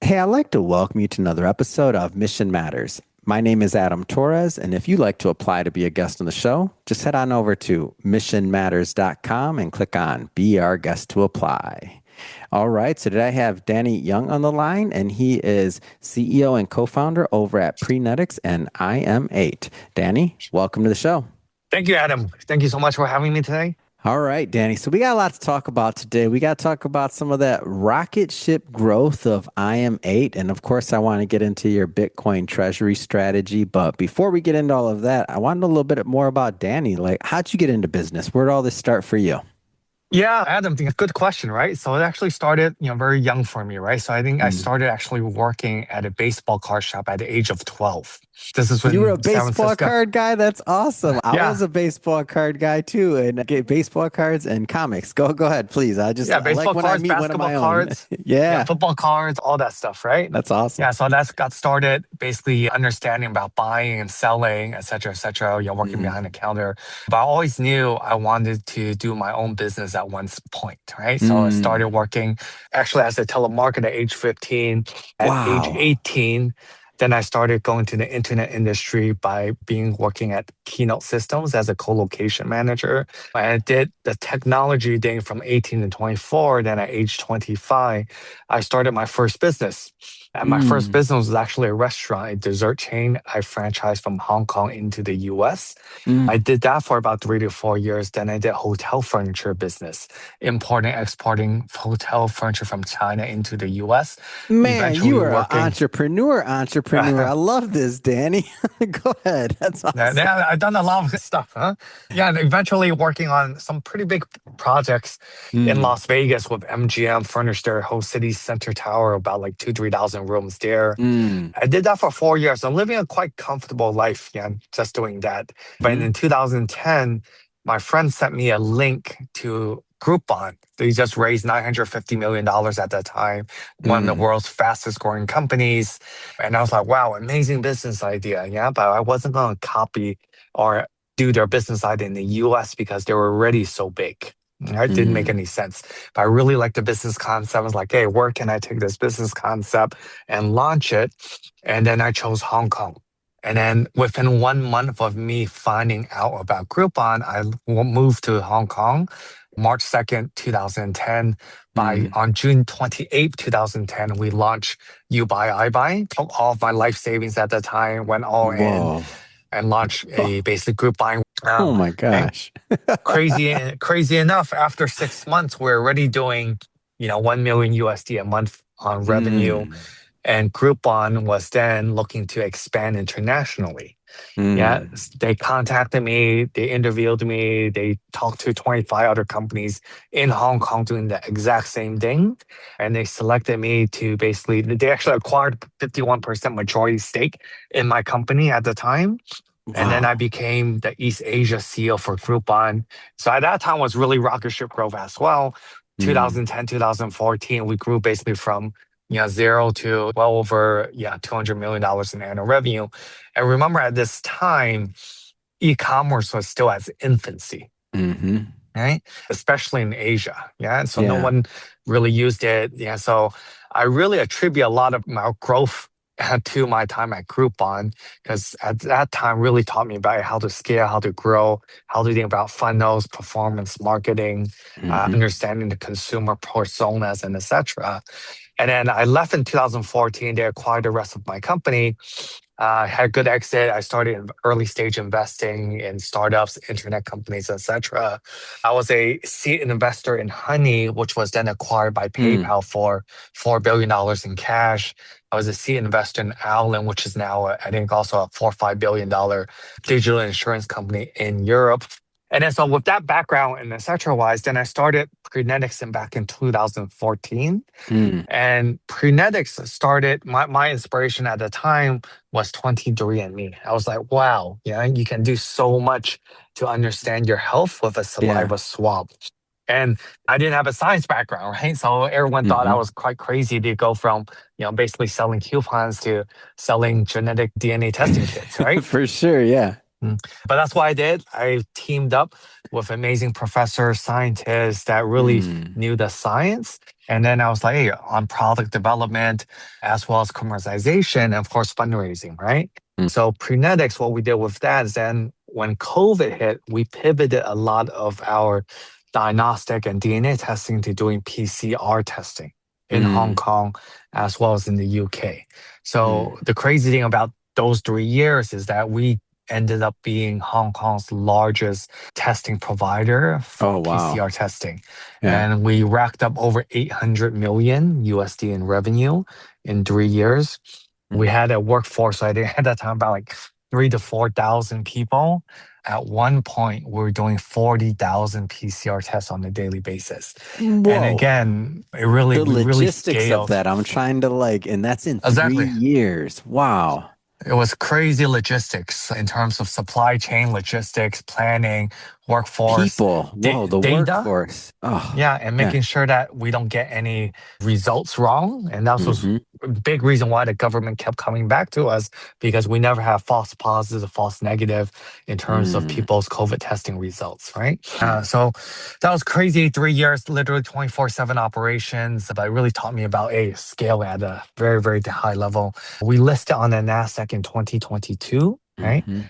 Hey, I'd like to welcome you to another episode of Mission Matters. My name is Adam Torres, and if you'd like to apply to be a guest on the show, just head on over to missionmatters.com and click on Be Our Guest to Apply. All right, so today I have Danny Yeung on the line, and he is CEO and co-founder over at Prenetics and IM8. Danny, welcome to the show. Thank you, Adam. Thank you so much for having me today. All right, Danny. So we got a lot to talk about today. We got to talk about some of that rocket ship growth of IM8. And of course, I want to get into your Bitcoin treasury strategy. But before we get into all of that, I want to know a little bit more about Danny. Like, how'd you get into business? Where did all this start for you? Yeah, Adam, think good question, right? So it actually started, very young for me, right? So I think I Mm. started actually working at a baseball card shop at the age of 12. This is You were a in San baseball Francisco. card guy? That's awesome. I Yeah, was a baseball card guy too, and I get baseball cards and comics. Go ahead, please. I like baseball when I cards, meet one of basketball my own. cards, yeah, Yeah, football cards, all that stuff, right? that's awesome. Yeah, so that's got started basically understanding about buying and selling, et cetera, working Mm. behind the counter. But I always knew I wanted to do my own business at one point, right? So I Mm. started working actually as a telemarketer at age 15. At age Wow. 18, then I started going to the internet industry by being working at Keynote Systems as a co-location manager. I did the technology thing from 18 to 24. Then at age 25, I started my first business. And my first Mm. business was actually a restaurant, a dessert chain I franchised from Hong Kong into the US. I Mm. did that for about 3 to 4 years. Then I did hotel furniture business, importing, exporting hotel furniture from China into the US, Man, eventually you are an working. entrepreneur. I love this, Danny. Go ahead. That's awesome. Yeah, I've done a lot of stuff, huh? Yeah, and eventually working on some pretty big projects in Mm. Las Vegas with MGM, furnished their whole city center tower, about like 3,000 rooms there. Mm. I did that for 4 years. I'm living a quite comfortable life, yeah, just doing that. But Mm. in 2010, my friend sent me a link to Groupon. They just raised $950 million at that time, one of the Mm. world's fastest growing companies. And I was like, wow, amazing business idea. Yeah, but I wasn't going to copy or do their business idea in the US because they were already so big. It didn't make Mm. any sense. But I really liked the business concept. I was like, hey, where can I take this business concept and launch it? And then I chose Hong Kong. And then within 1 month of me finding out about Groupon, I moved to Hong Kong, March 2nd, 2010. By Mm. on June 28th, 2010, we launched You Buy, I Buy. Took all of my life savings at the time, went all in Whoa. and launched Oh, a basic group buying. oh my And gosh. crazy enough, after 6 months, we're already doing, 1 million USD a month on revenue. Mm. And Groupon was then looking to expand internationally. Yeah, Mm. they contacted me, they interviewed me, they talked to 25 other companies in Hong Kong doing the exact same thing. And they selected me to basically, they actually acquired 51% majority stake in my company at the time. And then I Wow. became the East Asia CEO for Groupon. So at that time was really rocket ship growth as well. Mm. 2010, 2014, we grew basically from zero to well over $200 million in annual revenue. And remember at this time, e-commerce was still at its infancy, Mm-hmm. right? Especially in Asia. Yeah. So no Yeah. one really used it. Yeah. So I really attribute a lot of my growth to my time at Groupon, because at that time really taught me about how to scale, how to grow, how to think about funnels, performance marketing, Mm-hmm. understanding the consumer personas, and etc. And then I left in 2014. They acquired the rest of my company. Had a good exit. I started in early stage investing in startups, internet companies, etc. I was a seed investor in Honey, which was then acquired by Mm. PayPal for $4 billion in cash. I was a seed investor in Allen, which is now, I think, also a $4 or $5 billion digital insurance company in Europe. And then so with that background and etc. wise, then I started Prenetics in back in 2014. Mm. And Prenetics started, my inspiration at the time was 23andMe. I was like, wow, yeah, you can do so much to understand your health with a Yeah. saliva swab. And I didn't have a science background, right? So everyone thought I Mm-hmm. was quite crazy to go from, basically selling coupons to selling genetic DNA testing kits, right? For sure. Yeah. Mm. But that's what I did. I teamed up with amazing professors, scientists that really Mm, knew the science. And then I was like, hey, on product development as well as commercialization and of course fundraising, right? mm. So Prenetics, what we did with that is then when COVID hit, we pivoted a lot of our diagnostic and DNA testing to doing PCR testing in Hong Mm, Kong as well as in the UK. mm. So the crazy thing about those 3 years is that we ended up being Hong Kong's largest testing provider Oh, for wow. PCR testing. Yeah. And we racked up over 800 million USD in revenue in 3 years. We Mm. had a workforce, I think at that time, about like 3 to 4 thousand people. At one point, we were doing 40,000 PCR tests on a daily basis. And Whoa. again, The we really logistics of scaled. that, I'm trying to like, and that's in three Exactly. years. Wow. It was crazy logistics in terms of supply chain logistics, planning, workforce, People. Whoa, the data. workforce. Oh, Yeah, and yeah. making sure that we don't get any results wrong. And that was Mm-hmm. a big reason why the government kept coming back to us because we never have false positive, false negative in terms of Mm, people's COVID testing results, right? mm, So that was crazy. 3 years, literally 24/7 operations, but it really taught me about a scale at a very, very high level. We listed on the NASDAQ in 2022. Right. mm-hmm.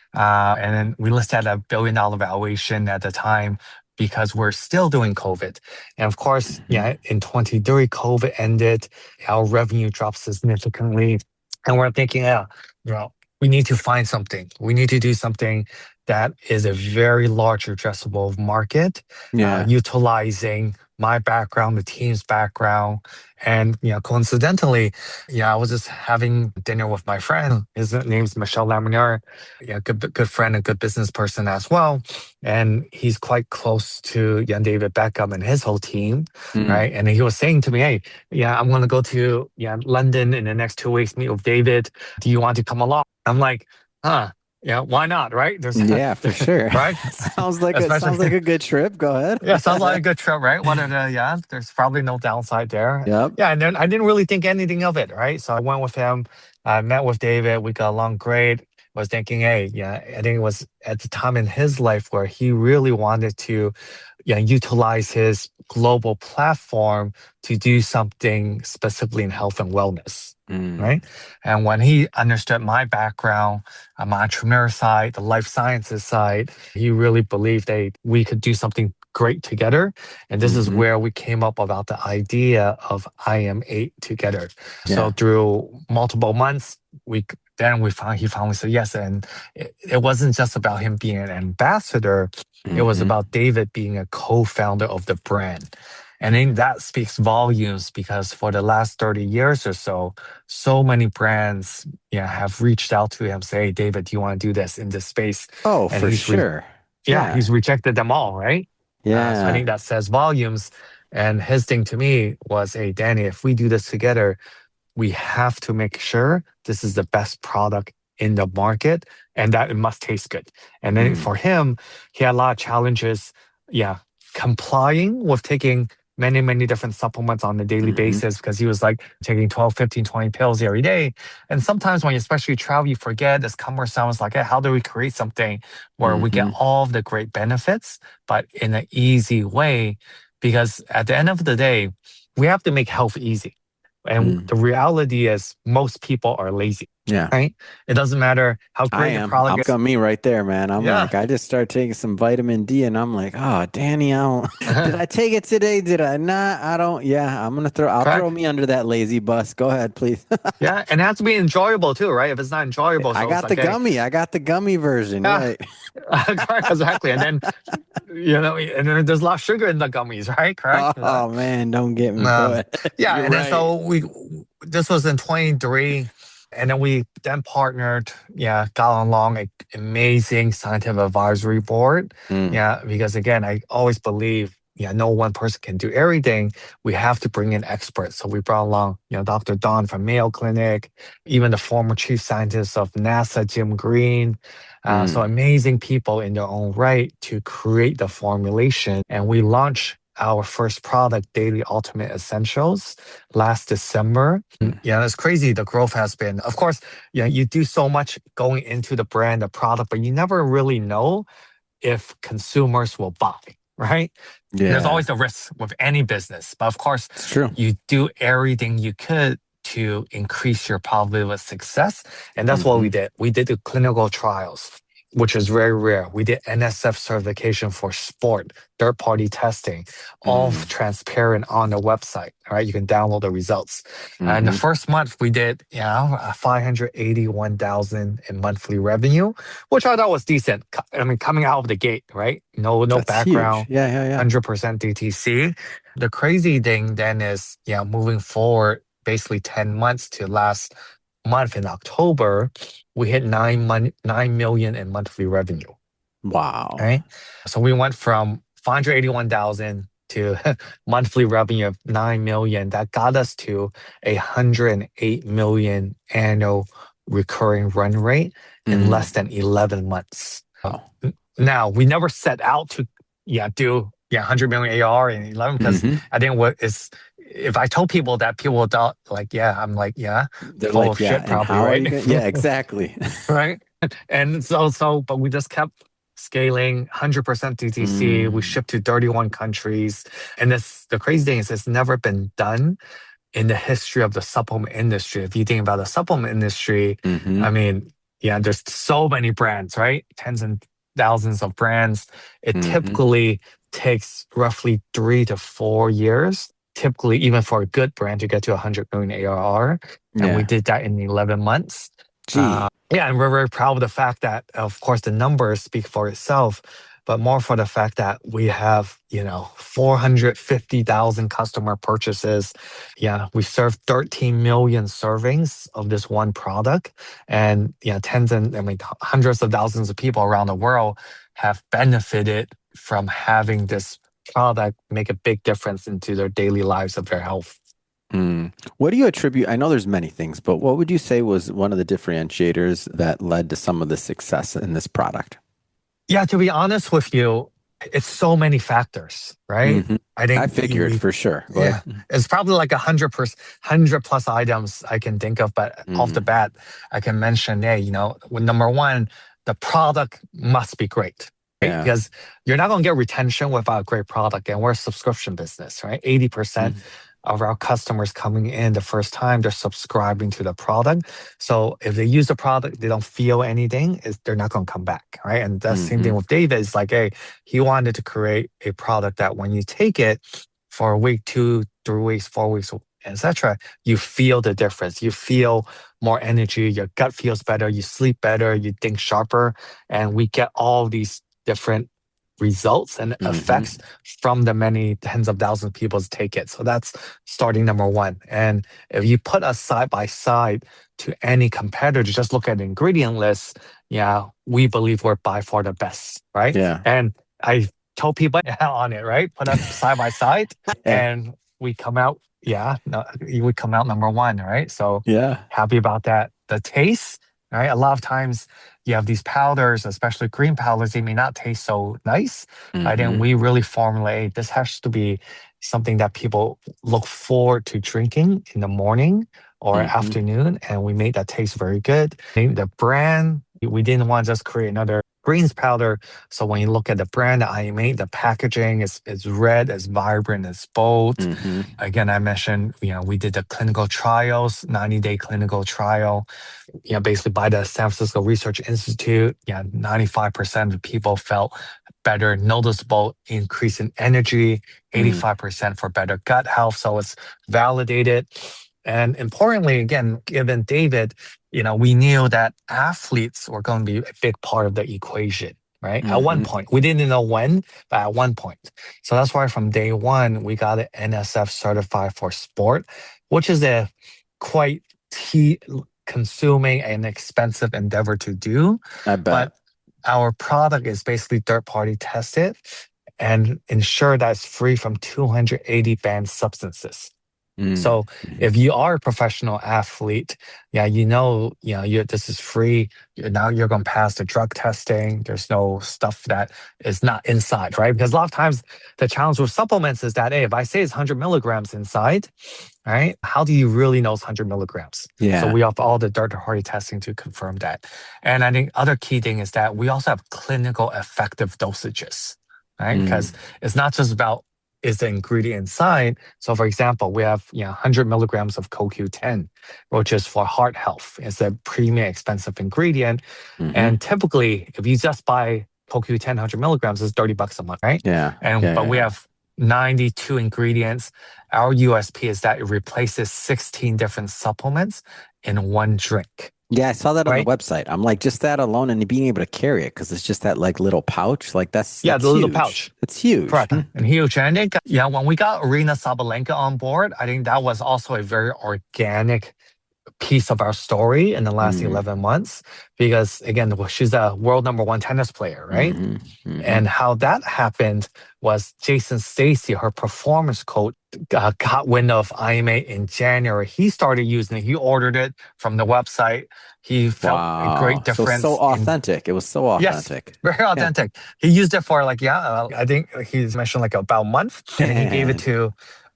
And then we listed at $1 billion valuation at the time because we're still doing COVID. And of course, Mm-hmm. yeah, in 23, COVID ended, our revenue dropped significantly. And we're thinking, yeah, you know, we need to find something. We need to do something that is a very large addressable market, Yeah. utilizing my background, the team's background. And, coincidentally, I was just having dinner with my friend. His name's Michelle Lamoureux, yeah, good friend and good business person as well. And he's quite close to young David Beckham and his whole team, Mm. right? And he was saying to me, hey, yeah, I'm going to go to London in the next 2 weeks, meet with David. Do you want to come along? I'm like, huh, yeah, why not, right? There's, Yeah, for sure. right? Sounds Especially, like a good trip. Go yeah, sounds like ahead. a good trip, right? What are the, yeah, there's probably no downside there. Yep. Yeah, and then I didn't really think anything of it, right? So I went with him, I met with David, we got along great. Was thinking, hey, yeah, I think it was at the time in his life where he really wanted to, yeah, utilize his global platform to do something specifically in health and wellness, Mm. right? And when he understood my background, my entrepreneur side, the life sciences side, he really believed that we could do something great together. And this is Mm-hmm. where we came up about the idea of IM8 together. So Yeah. through multiple months, we then we found he finally said yes. And it wasn't just about him being an ambassador, it was Mm-hmm. about David being a co-founder of the brand. And then that speaks volumes because for the last 30 years or so, so many brands, have reached out to him, say, hey, David, do you want to do this in this space? Oh, And for sure. Yeah. he's rejected them all, right? So I Yeah. think that says volumes. And his thing to me was, hey, Danny, if we do this together, we have to make sure this is the best product in the market and that it must taste good. And then Mm. for him, he had a lot of challenges, yeah, complying with taking many, many different supplements on a daily Mm-hmm. basis because he was like taking 12, 15, 20 pills every day. And sometimes when you especially travel, you forget this cumbersome. It's like, hey, how do we create something where we get Mm-hmm. all of the great benefits, but in an easy way? Because at the end of the day, we have to make health easy. And Mm. the reality is, most people are lazy, Yeah. right? It doesn't matter how I great the am. product I'm is. got me right there, man. I'm Yeah. like, I just start taking some vitamin D and I'm like, oh, Danny, I don't, did I take it today? Did I not? I don't. Yeah, I'll throw Correct. me under that lazy bus. Go ahead, please. Yeah. And it has to be enjoyable too, right? If it's not enjoyable, I so it's got the like, hey, gummy. I got the gummy version. yeah, Right. correct, exactly. And then, and then there's a lot of sugar in the gummies, right? Correct. Oh man, don't get me. Go Um, ahead. yeah, You're and then right. so this was in 23, and then we then partnered, got along a amazing scientific advisory board. Mm, Yeah, because again, I always believe, no one person can do everything. We have to bring in experts. So we brought along, Dr. Don from Mayo Clinic, even the former chief scientist of NASA, Jim Green. So mm, amazing people in their own right to create the formulation. And we launched our first product, Daily Ultimate Essentials, last December. Yeah, it's crazy. The growth has been, of course, yeah, you do so much going into the brand, the product, but you never really know if consumers will buy, right? There's Yeah, always a risk with any business, but of course, it's true. you do everything you could to increase your probability of success. And that's what we Hmm. did. We did the clinical trials, which is very rare. We did NSF certification for sport, third party testing, all Mm. transparent on the website. All right. You can download the results. And the Hmm. first month we did, 581,000 in monthly revenue, which I thought was decent. I mean, coming out of the gate, right? No That's huge. background, Yeah, yeah, yeah. 100% DTC. The crazy thing then is, moving forward, basically 10 months to last month in October, we hit 9 million in monthly revenue. Wow. Right. So we went from 581,000 to monthly revenue of 9 million. That got us to 108 million annual recurring run rate in less Mm. than 11 months. Wow. Now, we never set out to do 100 million AR in 11 because Hmm. I think what is if I told people that, people would thought like, I'm like, They're full like, of yeah, shit and probably, how are right? you gonna? Yeah, exactly. Right. And but we just kept scaling 100% DTC. We Mm. shipped to 31 countries. And the crazy thing is, it's never been done in the history of the supplement industry. If you think about the supplement industry, Hmm. I mean, there's so many brands, right? Tens and thousands of brands. It Hmm. typically takes roughly 3 to 4 years, typically even for a good brand to get to 100 million ARR. And we Yeah. did that in 11 months. Gee. Yeah, and we're very proud of the fact that, of course, the numbers speak for itself, but more for the fact that we have, 450,000 customer purchases. Yeah, we serve 13 million servings of this one product. And, hundreds of thousands of people around the world have benefited from having this product make a big difference into their daily lives of their health. Mm. What do you attribute? I know there's many things, but what would you say was one of the differentiators that led to some of the success in this product? Yeah, to be honest with you, it's so many factors, right? Hmm. I I think figured for sure. Go ahead. yeah, it's probably like 100 plus items I can think of, but off the Mm. bat, I can mention, hey, number one, the product must be great, right? Yeah. Because you're not going to get retention without a great product, and we're a subscription business, right? 80% Mhm. of our customers coming in the first time, they're subscribing to the product. So if they use the product, they don't feel anything, they're not going to come back, right? And the same thing Mhm. with David. It's like, hey, he wanted to create a product that when you take it for a week, 2, 3 weeks, 4 weeks, etc., you feel the difference. You feel more energy. Your gut feels better. You sleep better. You think sharper, and we get all these different results and effects Mhm. from the many tens of thousands of people to take it. So that's starting number one. And if you put us side by side to any competitor, just look at the ingredient list, we believe we're by far the best, right? Yeah. And I told people on it, right? Put us side by side, Yeah. and we come out, no, you would come out number one, right? So Yeah. happy about that. The taste, right? A lot of times you have these powders, especially green powders, they may not taste so nice. I think Mhm. we really formulate this has to be something that people look forward to drinking in the morning or Mhm. afternoon, and we made that taste very good. The brand, we didn't want to just create another greens powder. So when you look at the brand, the IM8, the packaging is red, it's vibrant, it's bold. Mhm. Again, I mentioned, we did the clinical trials, 90-day clinical trial, basically by the San Francisco Research Institute. 95% of people felt better, noticeable increase in energy, Mm. 85% for better gut health. So it's validated. And importantly, again, given David, we knew that athletes were going to be a big part of the equation, right? At one Mhm. point, we didn't know when, but at one point. So that's why from day one, we got it NSF certified for sport, which is a quite consuming and expensive endeavor to do. I bet. But our product is basically third party tested and ensure that it's free from 280 banned substances. Mm, So mhm. if you are a professional athlete, yeah, this is free. Now you're going to pass the drug testing. There's no stuff that is not inside, right? Because a lot of times the challenge with supplements is that, hey, if I say it's 100 milligrams inside, right? How do you really know it's 100 milligrams? So Yeah. we have all the third-party testing to confirm that. And I think other key thing is that we also have clinical effective dosages, right? Mm, Because it's not just about is the ingredient inside. So for example, we have 100 milligrams of CoQ10, which is for heart health. It's a premium expensive ingredient. hmm. And typically, if you just buy CoQ10 100 milligrams, it's $30 a month, right? Yeah. And Yeah. but Yeah. we Yeah. have 92 ingredients. Our USP is that it replaces 16 different supplements in one drink, Yeah, I saw that on the right? website. I'm like, just that alone and being able to carry it because it's just that like little pouch. Like Yeah, that's the little huge. pouch. It's huge. Correct. And huge. And I think, yeah, when we got Arena Sabalenka on board, I think that was also a very organic piece of our story in the last Mm, 11 months because, again, well, she's a world number one tennis player, right? hmm. Hmm. And how that happened was Jason Stacy, her performance coach, got wind of IM8 in January. He started using it. He ordered it from the website. He felt a great Wow. So difference in. authentic. It was so Yes, authentic. very Yeah. authentic. He used it for like, I think he's mentioned like about a month, and then he gave it to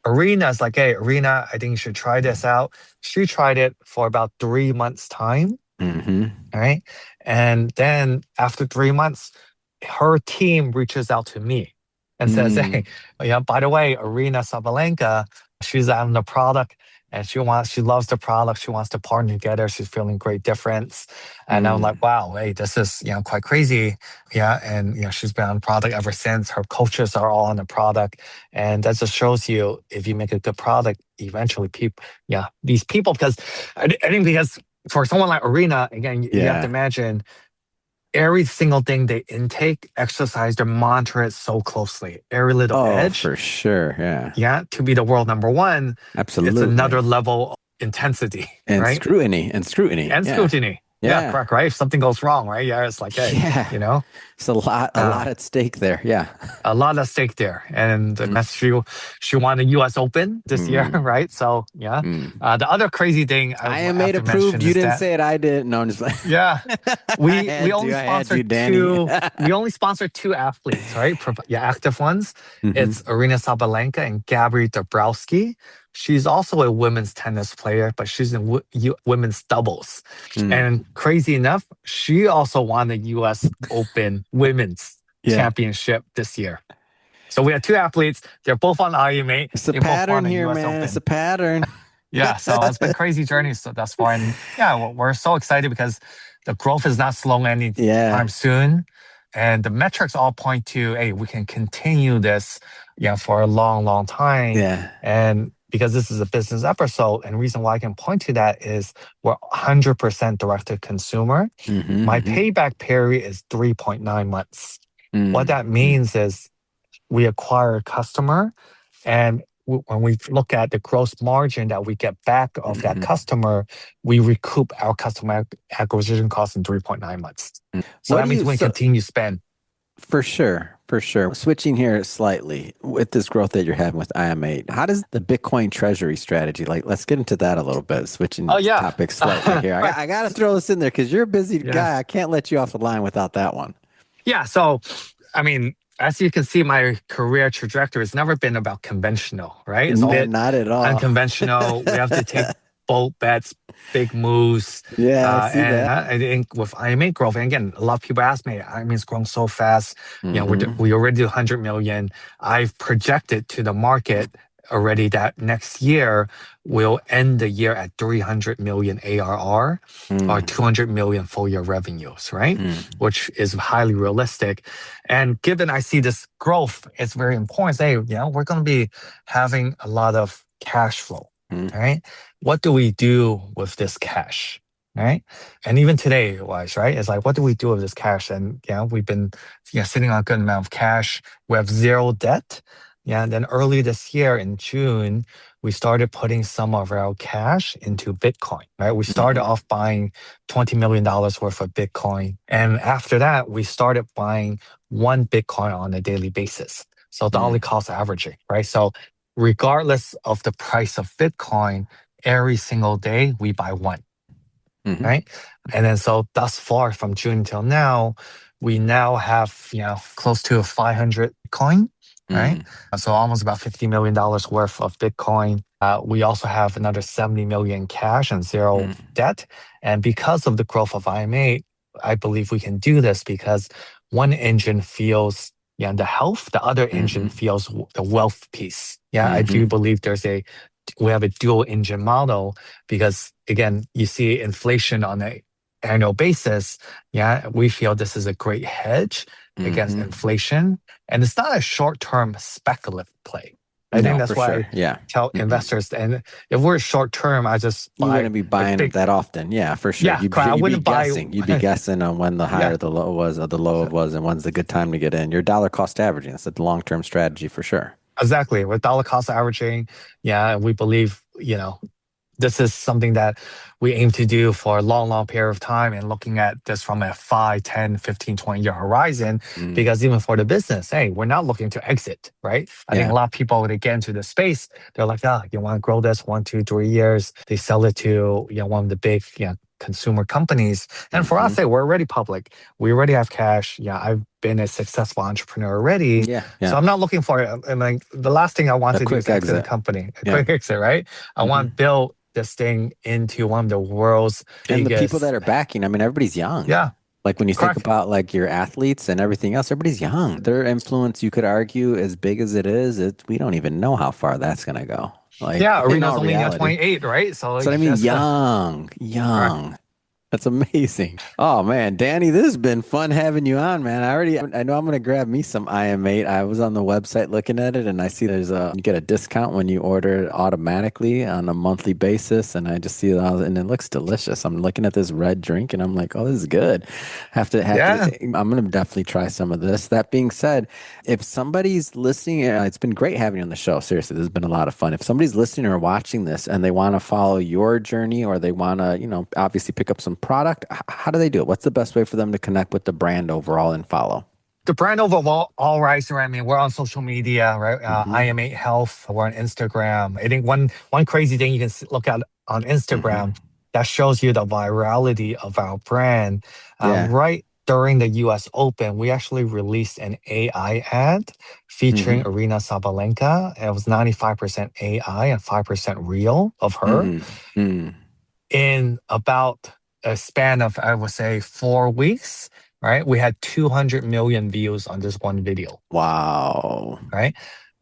Arena. It's like, hey, Arena, I think you should try this out. She tried it for about 3 months' time. Hmm. All right. And then after 3 months, her team reaches out to me and says, hey, Mm, yeah, by the way, Arena Sabalenka, she's on the product and she loves the product. She wants to partner together. She's feeling great difference. And I'm like, mm. wow, hey, this is, quite crazy. Yeah. And, she's been on the product ever since. Her coaches are all on the product. And that just shows you if you make a good product, eventually people, these people, because I think because for someone like Arena, again, you have to Yeah. imagine every single thing they intake, exercise, they monitor it so closely. Every little Oh, edge, for sure. Yeah. yeah, to be the world number one, it's Absolutely. another level of intensity, And right? scrutiny and scrutiny. And Yeah. scrutiny. Yeah, Yeah. correct, right? If something goes wrong, right? Yeah, it's like, hey, Yeah. you know, It's a uh, lot at stake there. Yeah. a lot at stake there. And the message she won the US Open this year, Mm, right? So, yeah. mm. The other crazy thing I have IM8 to approved. mention You is didn't that, say it. I did. No, I'm just like, yeah, I we had only to. I had sponsor to, Danny. two. We only sponsor two athletes, right? Yeah, active ones. Hmm. It's Arina Sabalenka and Gabby Dabrowski. She's also a women's tennis player, but she's in women's doubles. And Mm. crazy enough, she also won the U.S. Open Women's Yeah. Championship this year. So we have two athletes. They're both on IM8. It's a They both won pattern the here, U.S. man. It's a Open. pattern. Yeah, so it's been crazy journey thus far, and yeah, we're so excited because the growth is not slowing anytime Yeah. soon, and the metrics all point to, hey, we can continue this, for a long, long time, Yeah. and because this is a business episode, and reason why I can point to that is we're 100% direct to consumer. My Hmm. payback period is 3.9 months. What Hmm. that means is we acquire a customer and when we look at the gross margin that we get back of that Hmm. customer, we recoup our customer acquisition cost in 3.9 months. So What that do means you we so continue to spend. For sure, for sure. Switching here slightly with this growth that you're having with IM8, how does the Bitcoin treasury strategy, like, let's get into that a little bit, Oh, switching yeah. topics slightly here. Right. I got to throw this in there because you're a busy Yeah. guy. I can't let you off the line without that one. Yeah. So, I mean, as you can see, my career trajectory has never been about conventional, right? It's all Not at all. unconventional. We have to take bold bets, big moves. Yeah, I see And that. I think with IMA growth, and again, a lot of people ask me, IMA is growing so fast. Hmm. We already do 100 million. I've projected to the market already that next year we'll end the year at 300 million ARR or Mm, 200 million full year revenues, right? mm, Which is highly realistic. And given I see this growth, it's very important. Say, we're going to be having a lot of cash flow. mm, All right. What do we do with this cash? Right. And even today wise, right? It's like, what do we do with this cash? And we've been sitting on a good amount of cash. We have zero debt. Yeah. And then early this year in June, we started putting some of our cash into Bitcoin, right? We started mhm, off buying $20 million worth of Bitcoin. And after that, we started buying one Bitcoin on a daily basis. So dollar mm, cost averaging, right? So regardless of the price of Bitcoin, every single day we buy one, Hmm. right? And then so thus far from June till now, we now have, close to 500 Bitcoin, right? Mm, So almost about $50 million worth of Bitcoin. We also have another 70 million cash and zero mm, debt. And because of the growth of IM8, I believe we can do this because one engine feels the health, the other engine hmm, feels the wealth piece. Yeah, I do hmm. believe we have a dual engine model because again, you see inflation on an annual basis. Yeah, we feel this is a great hedge against Hmm. inflation. And it's not a short-term speculative play. I think No, that's for why sure. I Yeah. tell Mm-mm. investors, and if we're short term, I just You buy wouldn't be a buying big, that often. Yeah, for sure. yeah, correct. I You'd be wouldn't buy, guessing. You'd be guessing on when the high yeah. or the low was, or the low was, and when's the good time to get in. Your dollar cost averaging. That's a long-term strategy for sure. Exactly. With dollar cost averaging, yeah, we believe, this is something that we aim to do for a long, long period of time and looking at this from a 5, 10, 15, 20-year horizon. Mm, Because even for the business, hey, we're not looking to exit, right? I think yeah. a lot of people, when they get into the space, they're like, you want to grow this 1, 2, 3 years. They sell it to, one of the big, consumer companies. And for Hmm. us, hey, we're already public. We already have cash. Yeah, I've been a successful entrepreneur already. Yeah. So Yeah. I'm not looking for, I mean, the last thing I want A to do is quick exit a exit. company, a Yeah. quick exit, right? I want to Hmm. build this thing into one of the world's And the people that biggest. are backing, I mean, everybody's young. Yeah, Like when you think correct. about like your athletes and everything else, everybody's young. Their influence, you could argue, as big as it is, we don't even know how far that's gonna go. Like Yeah, in Arena's all only reality. 28, right? So So like I mean, that's young, correct. young. That's amazing. Oh man, Danny, this has been fun having you on, man. I know I'm gonna grab me some IM8. I was on the website looking at it, and I see you get a discount when you order it automatically on a monthly basis, and I just see that, and it looks delicious. I'm looking at this red drink, and I'm like, oh, this is good. Have to. Yeah. I'm gonna definitely try some of this. That being said, if somebody's listening, it's been great having you on the show. Seriously, this has been a lot of fun. If somebody's listening or watching this and they want to follow your journey or they want to, obviously pick up some product, how do they do it? What's the best way for them to connect with the brand overall and follow? The brand overall, all right. So I mean, we're on social media, right? Hmm. IM8 Health. We're on Instagram. I think one crazy thing you can look at on Instagram Hmm. that shows you the virality of our brand. Yeah. Right during the U.S. Open, we actually released an AI ad featuring Hmm. Arena Sabalenka. It was 95% AI and 5% real of her. Hmm. Hmm. In about a span of, I would say, 4 weeks, right? We had 200 million views on this one video, Wow. right?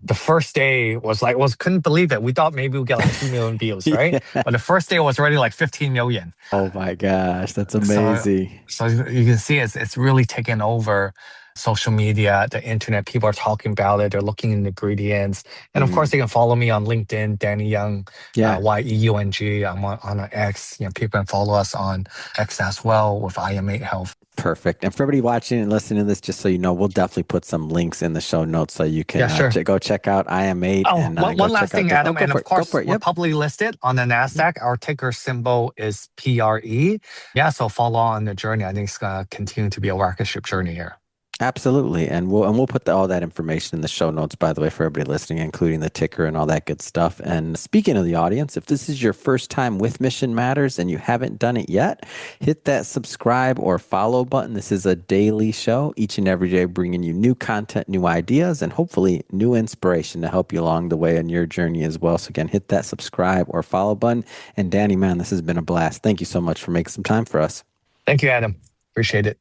The first day was couldn't believe it. We thought maybe we'd get like 2 million views, right? Yeah. But the first day was already like 15 million. Oh my gosh, that's So, amazing. so you can see it's really taken over social media, the internet. People are talking about it. They're looking in the ingredients, and of course, they Mm. can follow me on LinkedIn, Danny Yeung, Yeah. Yeung. I'm on X. People can follow us on X as well with IM8 Health. Perfect. And for everybody watching and listening to this, just so you know, we'll definitely put some links in the show notes so you Yeah, can sure. go check out IM8 Oh, and go one last check out thing, the. Oh, Adam, go and for of it. Go for course, it. we're Yep. publicly listed on the Mhm. Nasdaq. Our ticker symbol is PRE. Yeah, so follow on the journey. I think it's gonna continue to be a rocket ship journey here. Absolutely. And we'll put all that information in the show notes, by the way, for everybody listening, including the ticker and all that good stuff. And speaking of the audience, if this is your first time with Mission Matters and you haven't done it yet, hit that subscribe or follow button. This is a daily show, each and every day, bringing you new content, new ideas, and hopefully new inspiration to help you along the way on your journey as well. So again, hit that subscribe or follow button. And Danny, man, this has been a blast. Thank you so much for making some time for us. Thank you, Adam. Appreciate it.